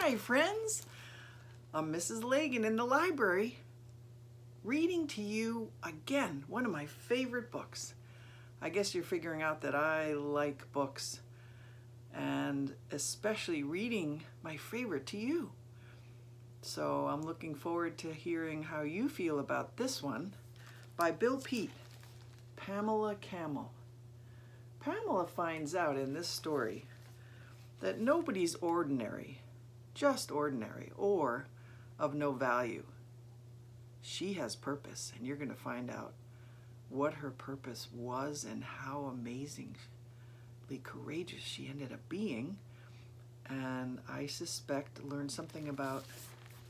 Hi, friends. I'm Mrs. Lagan in the library, reading to you again one of my favorite books. I guess you're figuring out that I like books, and especially reading my favorite to you. So I'm looking forward to hearing how you feel about this one by Bill Peet, Pamela Camel. Pamela finds out in this story that nobody's ordinary, just ordinary, or of no value. She has purpose, and you're going to find out what her purpose was and how amazingly courageous she ended up being. And I suspect learn something about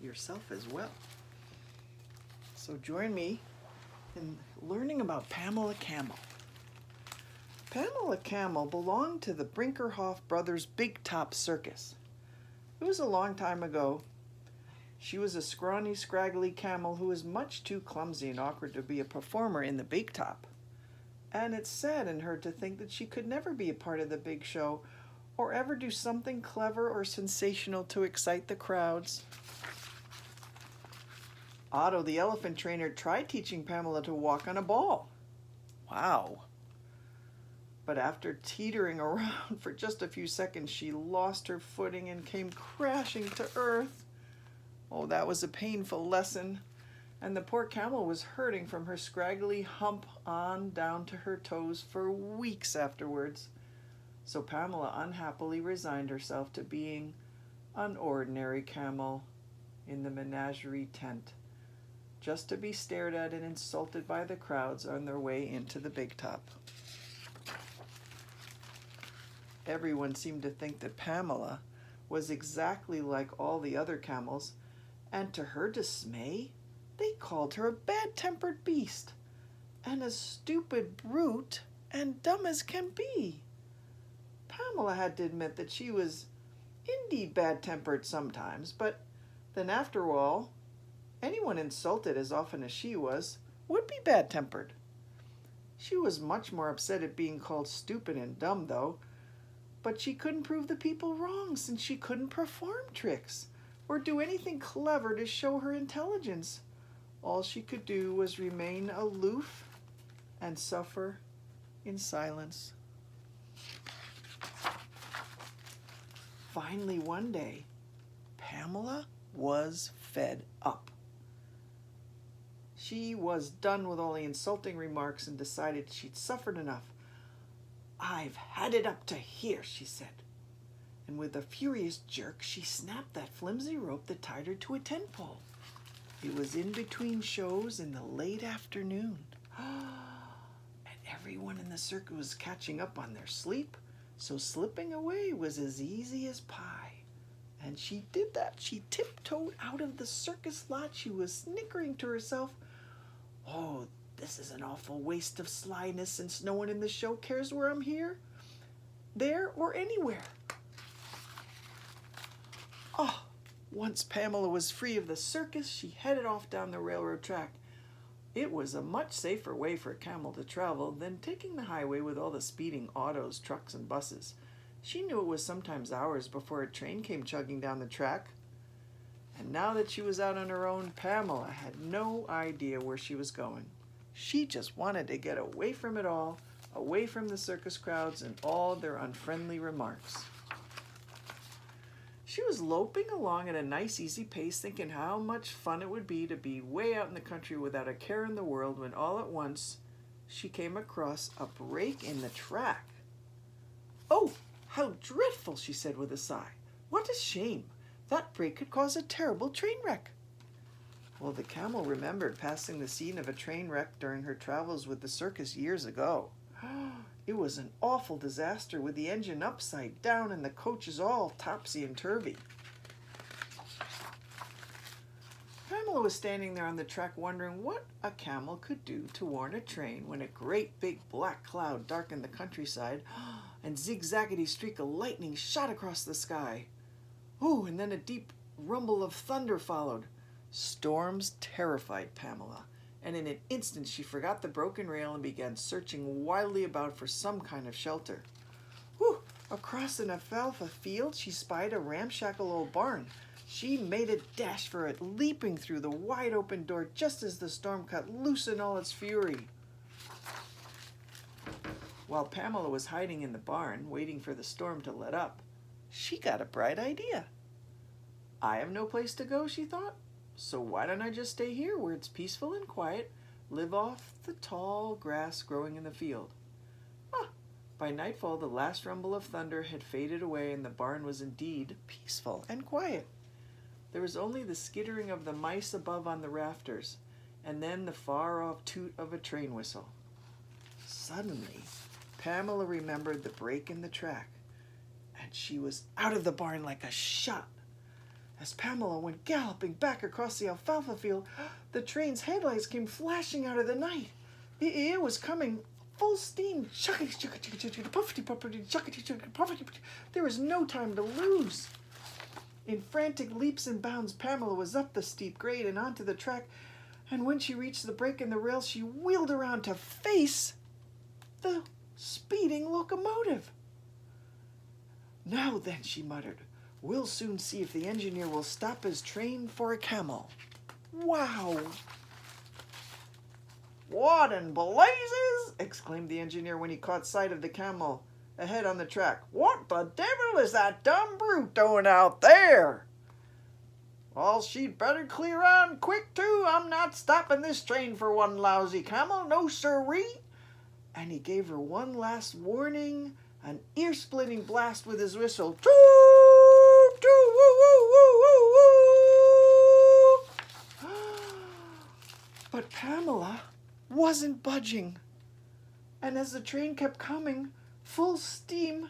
yourself as well. So join me in learning about Pamela Camel. Pamela Camel belonged to the Brinkerhoff brothers' Big Top Circus. It was a long time ago. She was a scrawny, scraggly camel who was much too clumsy and awkward to be a performer in the Big Top. And it saddened her to think that she could never be a part of the big show or ever do something clever or sensational to excite the crowds. Otto, the elephant trainer, tried teaching Pamela to walk on a ball. Wow. But after teetering around for just a few seconds, she lost her footing and came crashing to earth. Oh, that was a painful lesson, and the poor camel was hurting from her scraggly hump on down to her toes for weeks afterwards. So Pamela unhappily resigned herself to being an ordinary camel in the menagerie tent, just to be stared at and insulted by the crowds on their way into the Big Top. Everyone seemed to think that Pamela was exactly like all the other camels, and to her dismay, they called her a bad-tempered beast, and a stupid brute, and dumb as can be. Pamela had to admit that she was indeed bad-tempered sometimes, but then after all, anyone insulted as often as she was would be bad-tempered. She was much more upset at being called stupid and dumb, though, but she couldn't prove the people wrong since she couldn't perform tricks or do anything clever to show her intelligence. All she could do was remain aloof and suffer in silence. Finally, one day, Pamela was fed up. She was done with all the insulting remarks and decided she'd suffered enough. "I've had it up to here," she said. And with a furious jerk, she snapped that flimsy rope that tied her to a tent pole. It was in between shows in the late afternoon. And everyone in the circus was catching up on their sleep, so slipping away was as easy as pie. And she did that. She tiptoed out of the circus lot. She was snickering to herself, "Oh, this is an awful waste of slyness since no one in the show cares where I'm here, there, or anywhere." Oh, once Pamela was free of the circus, she headed off down the railroad track. It was a much safer way for a camel to travel than taking the highway with all the speeding autos, trucks, and buses. She knew it was sometimes hours before a train came chugging down the track. And now that she was out on her own, Pamela had no idea where she was going. She just wanted to get away from it all, away from the circus crowds and all their unfriendly remarks. She was loping along at a nice, easy pace, thinking how much fun it would be to be way out in the country without a care in the world, when all at once she came across a break in the track. "Oh, how dreadful," she said with a sigh. "What a shame. That break could cause a terrible train wreck." Well, the camel remembered passing the scene of a train wreck during her travels with the circus years ago. It was an awful disaster, with the engine upside down and the coaches all topsy and turvy. Pamela was standing there on the track wondering what a camel could do to warn a train when a great big black cloud darkened the countryside and zigzaggedy streak of lightning shot across the sky. Oh, and then a deep rumble of thunder followed. Storms terrified Pamela, and in an instant she forgot the broken rail and began searching wildly about for some kind of shelter. "Whew, Across an alfalfa field, she spied a ramshackle old barn. She made a dash for it, leaping through the wide-open door just as the storm cut loose in all its fury. While Pamela was hiding in the barn, waiting for the storm to let up, she got a bright idea. I have no place to go, she thought, so why don't I just stay here where it's peaceful and quiet, live off the tall grass growing in the field. By nightfall, the last rumble of thunder had faded away, and the barn was indeed peaceful and quiet. There was only the skittering of the mice above on the rafters, and then the far-off toot of a train whistle. Suddenly, Pamela remembered the break in the track, and she was out of the barn like a shot. As Pamela went galloping back across the alfalfa field, the train's headlights came flashing out of the night. It was coming full steam. There was no time to lose. In frantic leaps and bounds, Pamela was up the steep grade and onto the track, and when she reached the break in the rails, she wheeled around to face the speeding locomotive. Now then, she muttered, we'll soon see if the engineer will stop his train for a camel. Wow! What in blazes? Exclaimed the engineer when he caught sight of the camel ahead on the track. What the devil is that dumb brute doing out there? Well, she'd better clear on quick, too. I'm not stopping this train for one lousy camel, no sirree. And he gave her one last warning, an ear-splitting blast with his whistle. Toot, toot, woo, woo, woo, woo, woo. But Pamela wasn't budging. And as the train kept coming, full steam,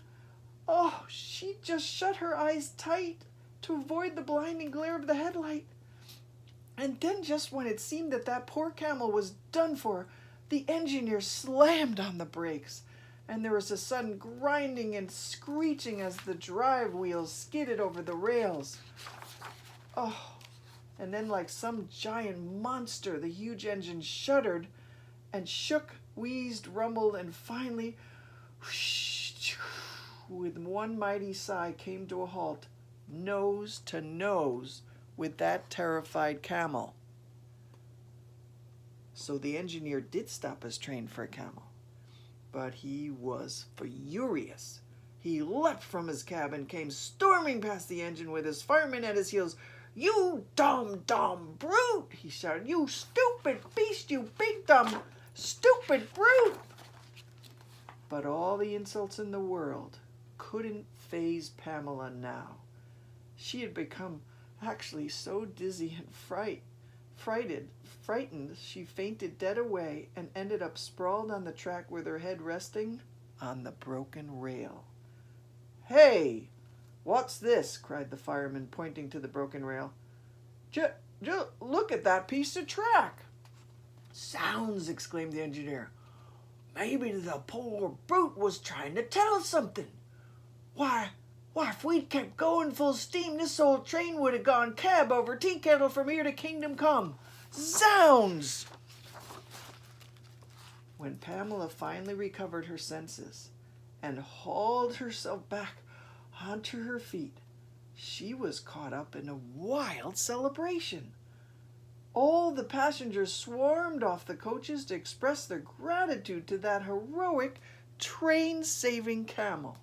she just shut her eyes tight to avoid the blinding glare of the headlight. And then just when it seemed that poor camel was done for, the engineer slammed on the brakes, and there was a sudden grinding and screeching as the drive wheels skidded over the rails. And then like some giant monster, the huge engine shuddered and shook, wheezed, rumbled, and finally, with one mighty sigh, came to a halt, nose to nose with that terrified camel. So the engineer did stop his train for a camel, but he was furious. He leapt from his cab and came storming past the engine with his fireman at his heels. You dumb brute, he shouted. You stupid beast, you big dumb stupid brute. But all the insults in the world couldn't faze Pamela now. She had become actually so dizzy and frightened, she fainted dead away and ended up sprawled on the track with her head resting on the broken rail. Hey, what's this? Cried the fireman, pointing to the broken rail. Look at that piece of track. Sounds, exclaimed the engineer. Maybe the poor brute was trying to tell us something. Why, if we'd kept going full steam, this old train would have gone cab over tea kettle from here to kingdom come. Zounds! When Pamela finally recovered her senses and hauled herself back onto her feet, she was caught up in a wild celebration. All the passengers swarmed off the coaches to express their gratitude to that heroic train-saving camel.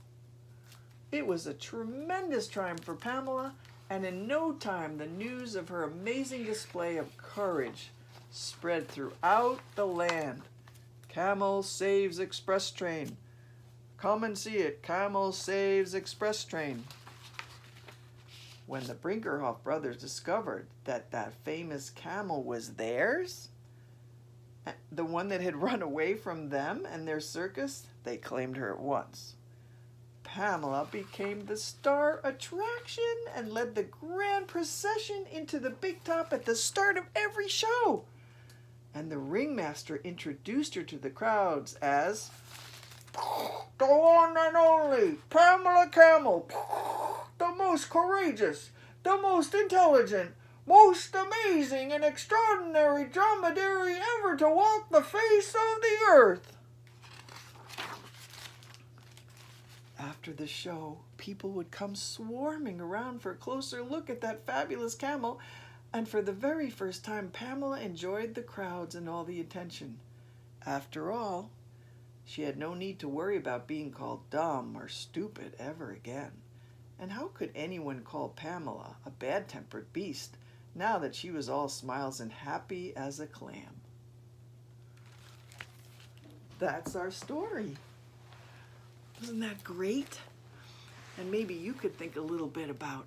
It was a tremendous triumph for Pamela, and in no time the news of her amazing display of courage spread throughout the land. Camel saves express train. Come and see it. Camel saves express train. When the Brinkerhoff brothers discovered that famous camel was theirs, the one that had run away from them and their circus, they claimed her at once. Pamela became the star attraction and led the grand procession into the big top at the start of every show. And the ringmaster introduced her to the crowds as the one and only Pamela Camel, the most courageous, the most intelligent, most amazing and extraordinary dromedary ever to walk the face of the earth. After the show, people would come swarming around for a closer look at that fabulous camel, and for the very first time, Pamela enjoyed the crowds and all the attention. After all, she had no need to worry about being called dumb or stupid ever again. And how could anyone call Pamela a bad-tempered beast now that she was all smiles and happy as a clam? That's our story. Wasn't that great? And maybe you could think a little bit about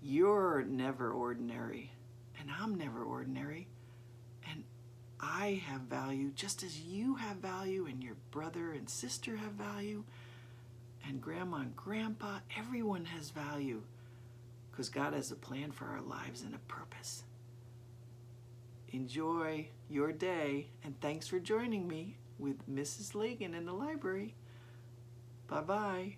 you're never ordinary, and I'm never ordinary, and I have value just as you have value, and your brother and sister have value, and grandma and grandpa, everyone has value, because God has a plan for our lives and a purpose. Enjoy your day, and thanks for joining me with Mrs. Lagan in the library. Bye-bye.